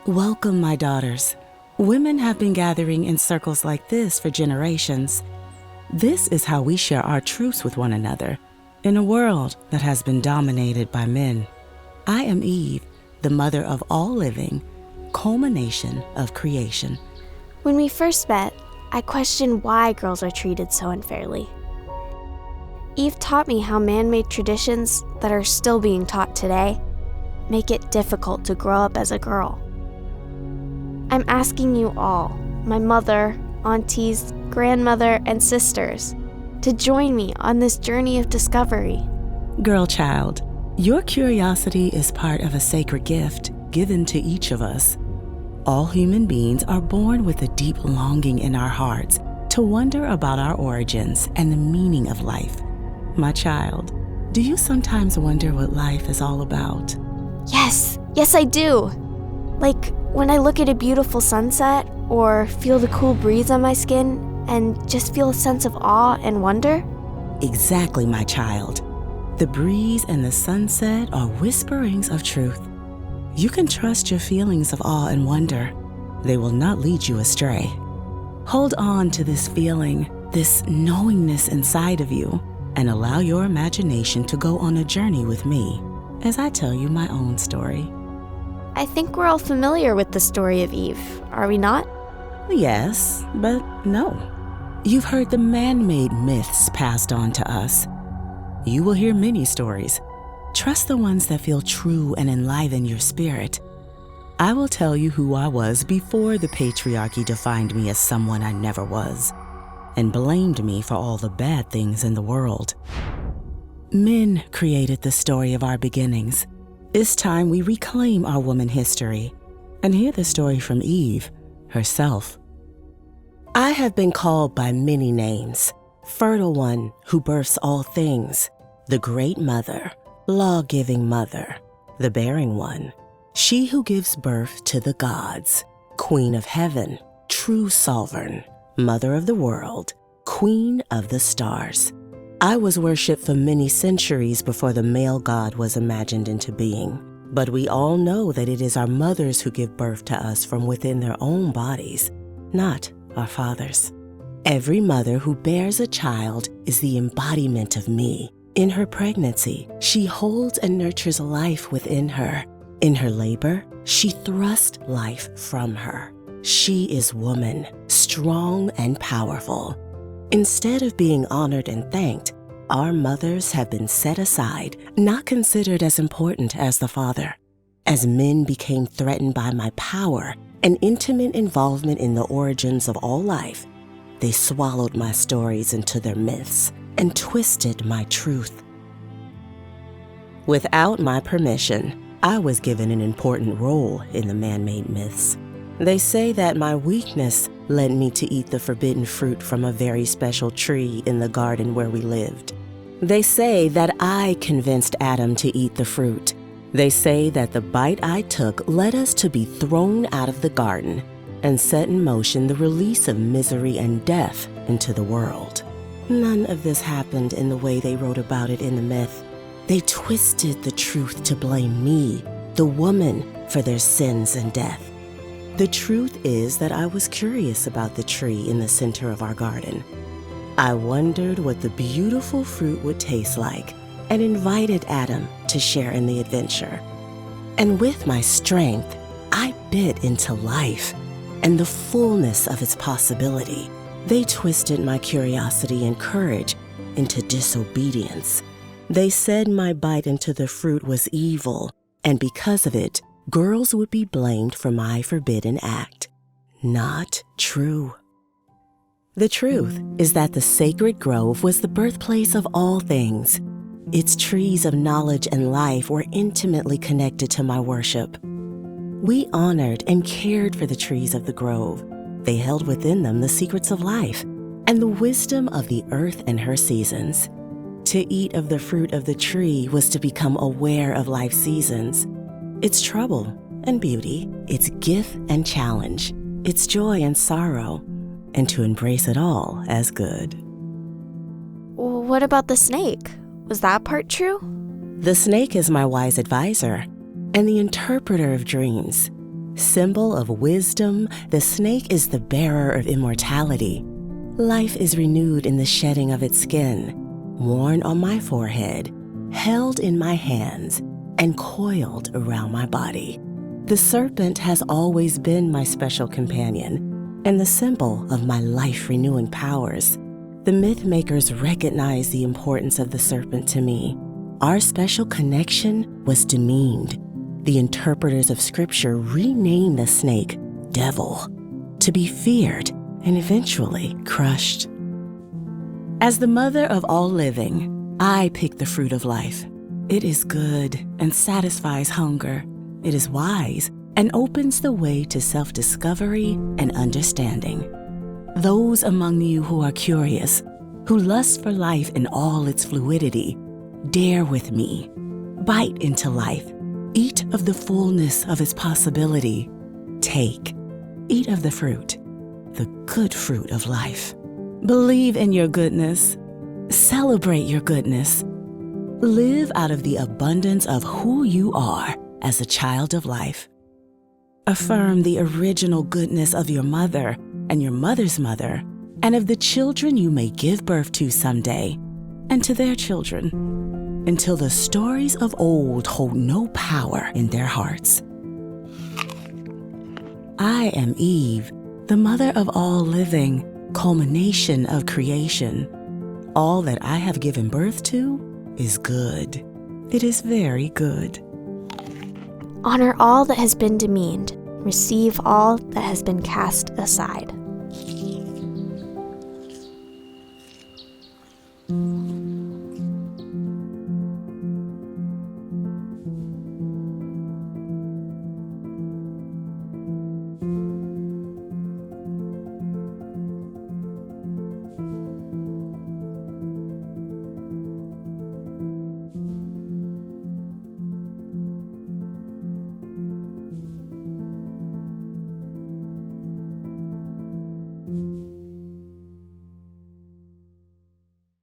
Welcome, my daughters. Women have been gathering in circles like this for generations. This is how we share our truths with one another in a world that has been dominated by men. I am Eve, the mother of all living, culmination of creation. When we first met, I questioned why girls are treated so unfairly. Eve taught me how man-made traditions that are still being taught today make it difficult to grow up as a girl. I'm asking you all, my mother, aunties, grandmother, and sisters, to join me on this journey of discovery. Girl child, your curiosity is part of a sacred gift given to each of us. All human beings are born with a deep longing in our hearts to wonder about our origins and the meaning of life. My child, do you sometimes wonder what life is all about? Yes, I do. Like when I look at a beautiful sunset or feel the cool breeze on my skin and just feel a sense of awe and wonder. Exactly, my child. The breeze and the sunset are whisperings of truth. You can trust your feelings of awe and wonder. They will not lead you astray. Hold on to this feeling, this knowingness inside of you, and allow your imagination to go on a journey with me as I tell you my own story. I think we're all familiar with the story of Eve, are we not? Yes, but no. You've heard the man-made myths passed on to us. You will hear many stories. Trust the ones that feel true and enliven your spirit. I will tell you who I was before the patriarchy defined me as someone I never was and blamed me for all the bad things in the world. Men created the story of our beginnings. It's time we reclaim our woman history and hear the story from Eve herself. I have been called by many names: fertile one who births all things, the great mother, law-giving mother, the bearing one, she who gives birth to the gods, queen of heaven, true sovereign, mother of the world, queen of the stars. I was worshipped for many centuries before the male god was imagined into being. But we all know that it is our mothers who give birth to us from within their own bodies, not our fathers. Every mother who bears a child is the embodiment of me. In her pregnancy, she holds and nurtures life within her. In her labor, she thrusts life from her. She is woman, strong and powerful. Instead of being honored and thanked, our mothers have been set aside, not considered as important as the father. As men became threatened by my power and intimate involvement in the origins of all life, they swallowed my stories into their myths and twisted my truth. Without my permission, I was given an important role in the man-made myths. They say that my weakness led me to eat the forbidden fruit from a very special tree in the garden where we lived. They say that I convinced Adam to eat the fruit. They say that the bite I took led us to be thrown out of the garden and set in motion the release of misery and death into the world. None of this happened in the way they wrote about it in the myth. They twisted the truth to blame me, the woman, for their sins and death. The truth is that I was curious about the tree in the center of our garden. I wondered what the beautiful fruit would taste like and invited Adam to share in the adventure. And with my strength, I bit into life and the fullness of its possibility. They twisted my curiosity and courage into disobedience. They said my bite into the fruit was evil, and because of it, girls would be blamed for my forbidden act. Not true. The truth is that the sacred grove was the birthplace of all things. Its trees of knowledge and life were intimately connected to my worship. We honored and cared for the trees of the grove. They held within them the secrets of life and the wisdom of the earth and her seasons. To eat of the fruit of the tree was to become aware of life's seasons, its trouble and beauty, its gift and challenge, its joy and sorrow, and to embrace it all as good. What about the snake? Was that part true? The snake is my wise advisor and the interpreter of dreams. Symbol of wisdom, the snake is the bearer of immortality. Life is renewed in the shedding of its skin, worn on my forehead, held in my hands, and coiled around my body. The serpent has always been my special companion and the symbol of my life-renewing powers. The myth makers recognized the importance of the serpent to me. Our special connection was demeaned. The interpreters of scripture renamed the snake devil, to be feared and eventually crushed. As the mother of all living, I pick the fruit of life. It is good and satisfies hunger. It is wise and opens the way to self-discovery and understanding. Those among you who are curious, who lust for life in all its fluidity, dare with me. Bite into life. Eat of the fullness of its possibility. Take, eat of the fruit, the good fruit of life. Believe in your goodness. Celebrate your goodness. Live out of the abundance of who you are as a child of life. Affirm the original goodness of your mother and your mother's mother, and of the children you may give birth to someday, and to their children, until the stories of old hold no power in their hearts. I am Eve, the mother of all living, culmination of creation. All that I have given birth to is good. It is very good. Honor all that has been demeaned. Receive all that has been cast aside.